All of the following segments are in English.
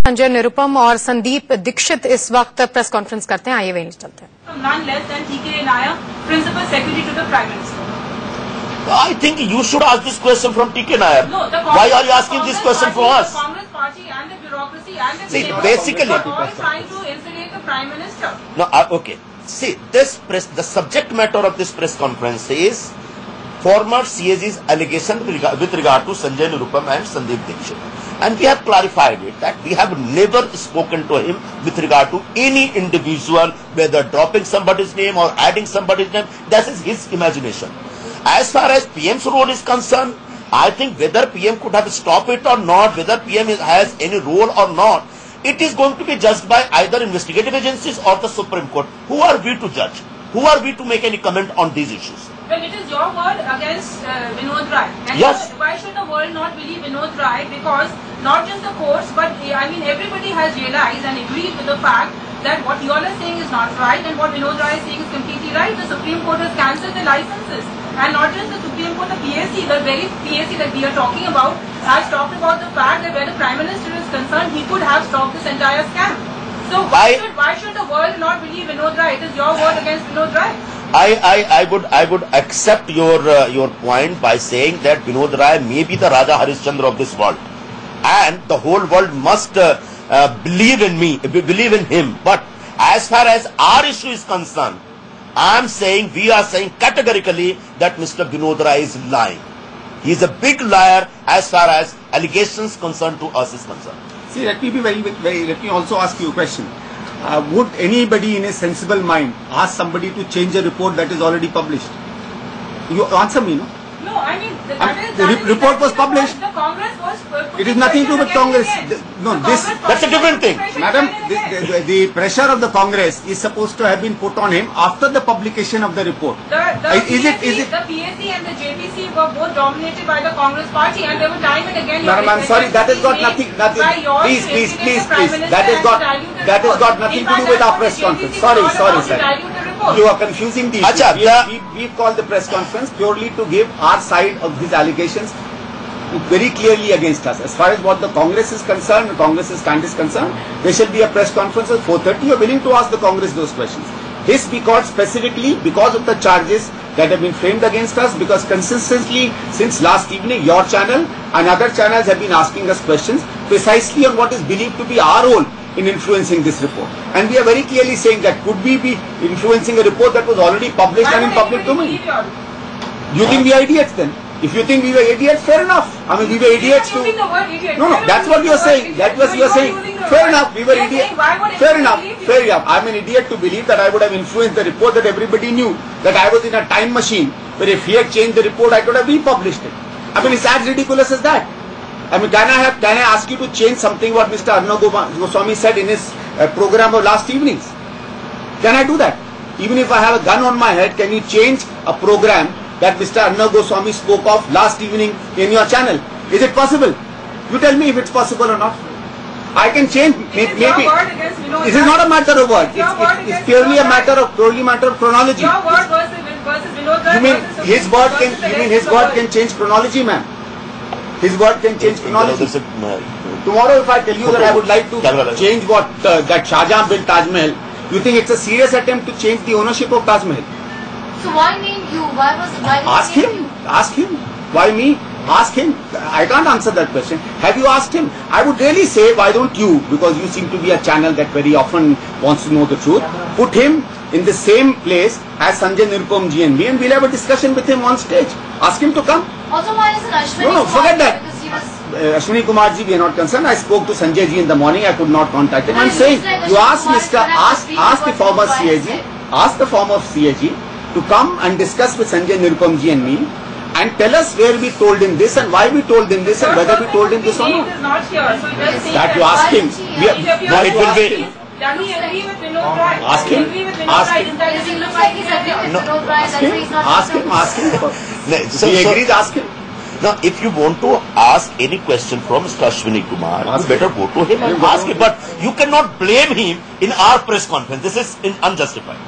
संजय निरुपम और संदीप दीक्षित इस वक्त प्रेस कॉन्फ्रेंस करते हैं, आइए वे चलते हैं। None less than TK Nair, Principal Secretary to the Prime Minister. I think you should ask this question from TK Nair. No, why are you asking this question from us? The Congress Party and the bureaucracy and the See, people basically, are all trying to insulate the Prime Minister. No, okay. See, the subject matter of this press conference is former CAG's allegation with regard to Sanjay Nirupam and Sandeep Dikshit. And we have clarified it that we have never spoken to him with regard to any individual, whether dropping somebody's name or adding somebody's name. That is his imagination. As far as PM's role is concerned, I think whether PM could have stopped it or not, whether PM has any role or not, it is going to be judged by either investigative agencies or the Supreme Court. Who are we to judge? Who are we to make any comment on these issues? Well, it is your word against Vinod Rai. And yes. Why should the world not believe Vinod Rai? Because not just the courts, but I mean everybody has realized and agreed with the fact that what you all are saying is not right and what Vinod Rai is saying is completely right. The Supreme Court has cancelled the licenses. And not just the Supreme Court, the PSC, the very PSC that we are talking about, has talked about the fact that where the Prime Minister is concerned, he could have stopped this entire scam. So why should the world not believe Vinod Rai? It is your word against Vinod Rai. I would accept your point by saying that Vinod Rai may be the Raja Harishchandra of this world, and the whole world must believe in him. But as far as our issue is concerned, we are saying categorically that Mr. Vinod Rai is lying. He is a big liar as far as allegations concerned to us is concerned. See, let me also ask you a question. Would anybody in a sensible mind ask somebody to change a report that is already published? You answer me, no? No, I mean, the report was published. The Congress was... It is nothing to do with Congress. That's a different thing. Madam, the pressure of the Congress is supposed to have been put on him after the publication of the report. The PSC and the JPC were both dominated by the Congress party and they were time and again... Madam, I'm sorry, that has got nothing. Please. That has got nothing to do with our press conference. Sorry, sir. You are confusing the issue. We've called the press conference purely to give our side of his allegations very clearly against us. As far as what the Congress is concerned, the Congress's stand is concerned, there shall be a press conference at 4:30. You are willing to ask the Congress those questions. His because specifically because of the charges that have been framed against us, because consistently since last evening your channel and other channels have been asking us questions precisely on what is believed to be our role in influencing this report. And we are very clearly saying that could we be influencing a report that was already published and in public domain? You think we are idiots then? If you think we were idiots, fair enough. I mean, we were idiots too. No, that's what you are saying. That was you are saying. Fair enough, we were idiots. Fair enough. I'm an idiot to believe that I would have influenced the report that everybody knew, that I was in a time machine, but if he had changed the report, I could have republished it. I mean, it's as ridiculous as that. I mean, can I ask you to change something what Mr. Arnab Goswami said in his program of last evenings? Can I do that? Even if I have a gun on my head, can you change a program that Mr. Arnab Goswami spoke of last evening in your channel? Is it possible? You tell me if it's possible or not. I can change, maybe. This is not a matter of word. It's purely a matter of chronology. Your word versus Vinod Rai. You mean his word can change chronology, ma'am? His word can change chronology. Tomorrow if I tell you that I would like to change that Shah Jahan built Taj Mahal, you think it's a serious attempt to change the ownership of Taj Mahal? So why name you? Ask him. Why me? Ask him. I can't answer that question. Have you asked him? I would really say, why don't you, because you seem to be a channel that very often wants to know the truth, put him in the same place as Sanjay Nirupam ji and me, and we'll have a discussion with him on stage. Ask him to come. Also, why is Ashwini? No, forget that. Ashwini Kumar ji, we are not concerned. I spoke to Sanjay ji in the morning. I could not contact him. I'm saying, you ask the former CAG to come and discuss with Sanjay Nirupam ji and me and tell us where we told him this and why we told him this and whether we told him this or not. That you ask him. No, it will be. Does he agree with Vinod Rai? Ask him. Ask him. He agrees, ask him. Now, if you want to ask any question from Mr. Ashwini Kumar, you better go to him and ask him. But you cannot blame him in our press conference. This is unjustified.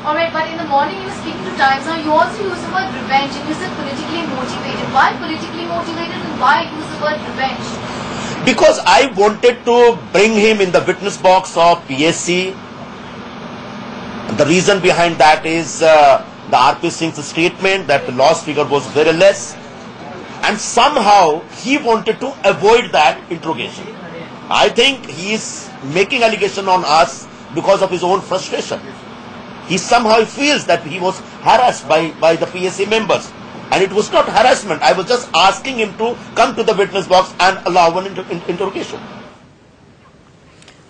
Alright, but in the morning you were speaking to Times Now, you also used the word revenge and you said politically motivated. Why politically motivated and why use the word revenge? Because I wanted to bring him in the witness box of PSC. The reason behind that is the RP Singh's statement that the loss figure was very less, and somehow he wanted to avoid that interrogation. I think he is making allegation on us because of his own frustration. He somehow feels that he was harassed by the PSC members. And it was not harassment. I was just asking him to come to the witness box and allow an interrogation.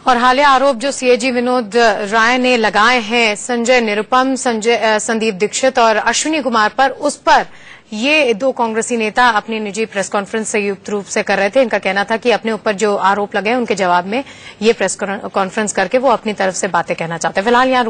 और हालिया आरोप जो CAG Vinod Rai ने लगाए हैं संजय निरुपम, संदीप दीक्षित और अश्विनी कुमार पर, उस पर ये दो कांग्रेसी नेता अपनी निजी प्रेस कॉन्फ्रेंस संयुक्त रूप से कर रहे थे। इनका कहना था कि अपने ऊपर जो आरोप लगे उनके जवाब में ये प्रेस कॉन्फ्रेंस करके वो अपनी तरफ से बातें कहना चाहते हैं। फिलहाल यहाँ